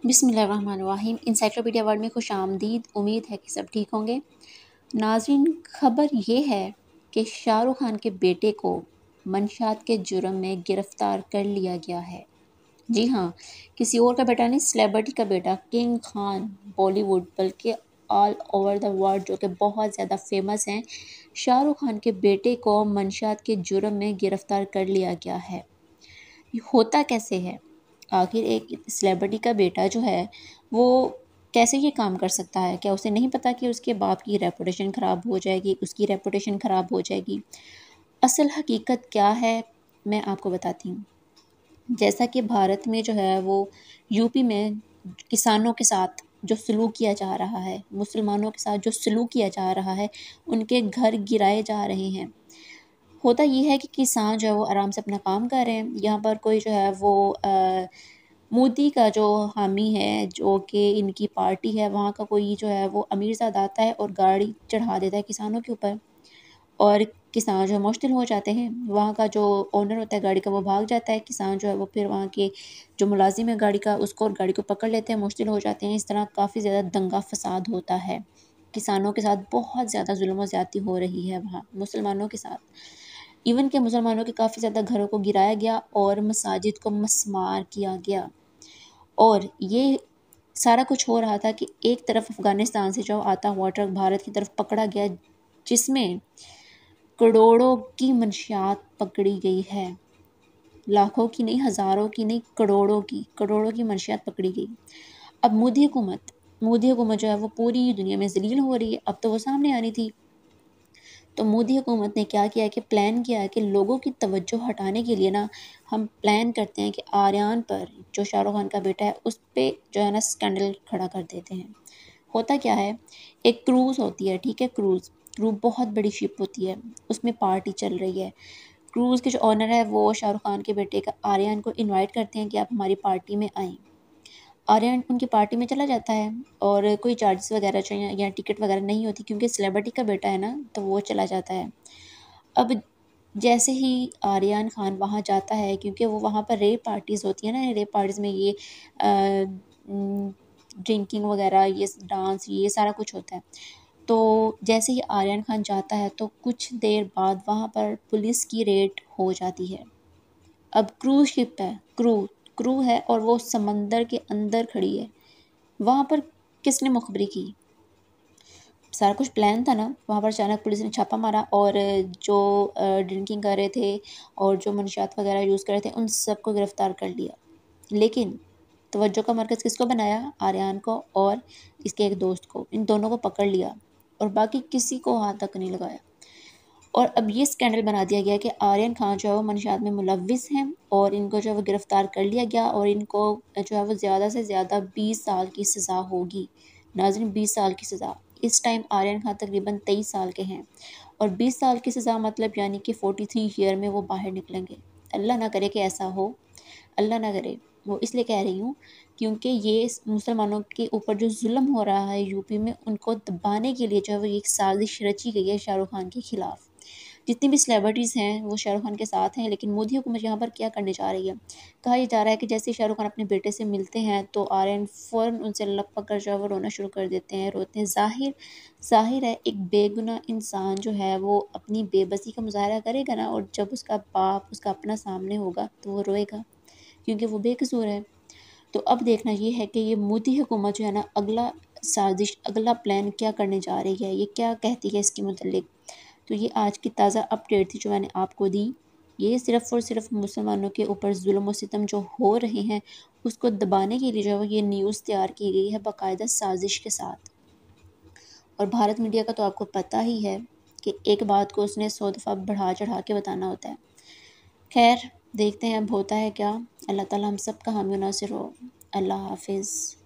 बिस्मिल्लाहिर्रहमानिर्रहीम। Encyclopedia world में खुश आमदीद। उम्मीद है कि सब ठीक होंगे। नाज़रीन, खबर ये है कि शाहरुख खान के बेटे को मंशात के जुर्म में गिरफ्तार कर लिया गया है। जी हाँ, किसी और का बेटा नहीं, सेलिब्रिटी का बेटा किंग खान, बॉलीवुड बल्कि ऑल ओवर द वर्ल्ड जो कि बहुत ज़्यादा फेमस हैं, शाहरुख खान के बेटे को मंशात के जुर्म में गिरफ्तार कर लिया गया है। ये होता कैसे है? आखिर एक सेलिब्रिटी का बेटा जो है वो कैसे ये काम कर सकता है? क्या उसे नहीं पता कि उसके बाप की रेपुटेशन ख़राब हो जाएगी, उसकी रेपुटेशन ख़राब हो जाएगी? असल हकीकत क्या है, मैं आपको बताती हूँ। जैसा कि भारत में जो है वो यूपी में किसानों के साथ जो सलूक किया जा रहा है, मुसलमानों के साथ जो सलूक किया जा रहा है, उनके घर गिराए जा रहे हैं। होता ये है कि किसान जो है वो आराम से अपना काम कर रहे हैं। यहाँ पर कोई जो है वो मोदी का जो हामी है, जो कि इनकी पार्टी है, वहाँ का कोई जो है वो अमीरज़ादा आता है और गाड़ी चढ़ा देता है किसानों के ऊपर और किसान जो है मुश्तिल हो जाते हैं। वहाँ का जो ओनर होता है गाड़ी का वो भाग जाता है, किसान जो है वो फिर वहाँ के जो मुलाज़िम है गाड़ी का उसको और गाड़ी को पकड़ लेते हैं, मुश्तिल हो जाते हैं। इस तरह काफ़ी ज़्यादा दंगा फ़साद होता है। किसानों के साथ बहुत ज़्यादा ज़ुल्म और ज़्यादती हो रही है वहाँ, मुसलमानों के साथ। इवन के मुसलमानों के काफ़ी ज़्यादा घरों को गिराया गया और मसाजिद को मस्मार किया गया। और ये सारा कुछ हो रहा था कि एक तरफ अफ़गानिस्तान से जो आता हुआ ट्रक भारत की तरफ पकड़ा गया, जिसमें करोड़ों की मंशियात पकड़ी गई है। लाखों की नहीं, हज़ारों की नहीं, करोड़ों की मंशियात पकड़ी गई। अब मोदी हुकूमत जो है वो पूरी दुनिया में ज़लील हो रही है, अब तो वो सामने आनी थी। तो मोदी हुकूमत ने क्या किया कि प्लान किया है कि लोगों की तवज्जो हटाने के लिए ना हम प्लान करते हैं कि आर्यन पर, जो शाहरुख खान का बेटा है, उस पे जो है ना स्कैंडल खड़ा कर देते हैं। होता क्या है, एक क्रूज़ होती है, ठीक है, क्रूज़ बहुत बड़ी शिप होती है, उसमें पार्टी चल रही है। क्रूज़ के जो ओनर है वो शाहरुख खान के बेटे का आर्यन को इनवाइट करते हैं कि आप हमारी पार्टी में आएँ। आर्यन उनकी पार्टी में चला जाता है और कोई चार्जेस वगैरह जो या टिकट वगैरह नहीं होती, क्योंकि सेलिब्रिटी का बेटा है ना, तो वो चला जाता है। अब जैसे ही आर्यन खान वहाँ जाता है, क्योंकि वो वहाँ पर रेव पार्टीज़ होती है ना, रेव पार्टीज़ में ये ड्रिंकिंग वगैरह, ये डांस, ये सारा कुछ होता है। तो जैसे ही आर्यन खान जाता है तो कुछ देर बाद वहाँ पर पुलिस की रेड हो जाती है। अब क्रूज़ शिप है, क्रू है और वो समंदर के अंदर खड़ी है। वहाँ पर किसने मुखबिरी की? सारा कुछ प्लान था ना। वहाँ पर अचानक पुलिस ने छापा मारा और जो ड्रिंकिंग कर रहे थे और जो मंशियात वगैरह यूज़ कर रहे थे, उन सबको गिरफ़्तार कर लिया। लेकिन तवज्जो का मरकज़ किसको बनाया? आर्यन को और इसके एक दोस्त को। इन दोनों को पकड़ लिया और बाकी किसी को हाथ तक नहीं लगाया। और अब ये स्कैंडल बना दिया गया कि आर्यन खान जो है वो मंशियात में मुलव्विस हैं और इनको जो है वो गिरफ़्तार कर लिया गया और इनको जो है वो ज़्यादा से ज़्यादा 20 साल की सज़ा होगी। नाज़रीन, 20 साल की सज़ा। इस टाइम आर्यन खान तकरीबन 23 साल के हैं और 20 साल की सज़ा मतलब यानी कि 43 ईयर में वो बाहर निकलेंगे। अल्लाह ना करे कि ऐसा हो, अल्लाह ना करे। वो इसलिए कह रही हूँ क्योंकि ये मुसलमानों के ऊपर जो जुल्म हो रहा है यूपी में, उनको दबाने के लिए जो है वो एक साजिश रची गई है शाहरुख खान के खिलाफ। जितनी भी सेलिब्रिटीज़ हैं वो शाहरुख खान के साथ हैं, लेकिन मोदी हुकूमत यहाँ पर क्या करने जा रही है? कहा यह जा रहा है कि जैसे ही शाहरुख खान अपने बेटे से मिलते हैं तो आर्यन फ़ौरन उनसे लग पक कर जो है वो रोना शुरू कर देते हैं, रोते हैं। ज़ाहिर है एक बेगुनाह इंसान जो है वो अपनी बेबसी का मुज़ाहरा करेगा ना, और जब उसका बाप, उसका अपना सामने होगा तो वो रोएगा, क्योंकि वो बेकसूर है। तो अब देखना ये है कि ये मोदी हुकूमत जो है ना, अगला साजिश, अगला प्लान क्या करने जा रही है, ये क्या कहती है इसके मुतल्लिक। तो ये आज की ताज़ा अपडेट थी जो मैंने आपको दी। ये सिर्फ़ और सिर्फ़ मुसलमानों के ऊपर ज़ुल्म और सितम जो हो रहे हैं, उसको दबाने के लिए जो है वो ये न्यूज़ तैयार की गई है बाकायदा साजिश के साथ। और भारत मीडिया का तो आपको पता ही है कि एक बात को उसने 100 दफ़ा बढ़ा-चढ़ा के बताना होता है। ख़ैर, देखते हैं अब होता है क्या। अल्लाह ताला हम सब का हामी और नासिर हो। अल्लाह हाफ़िज़।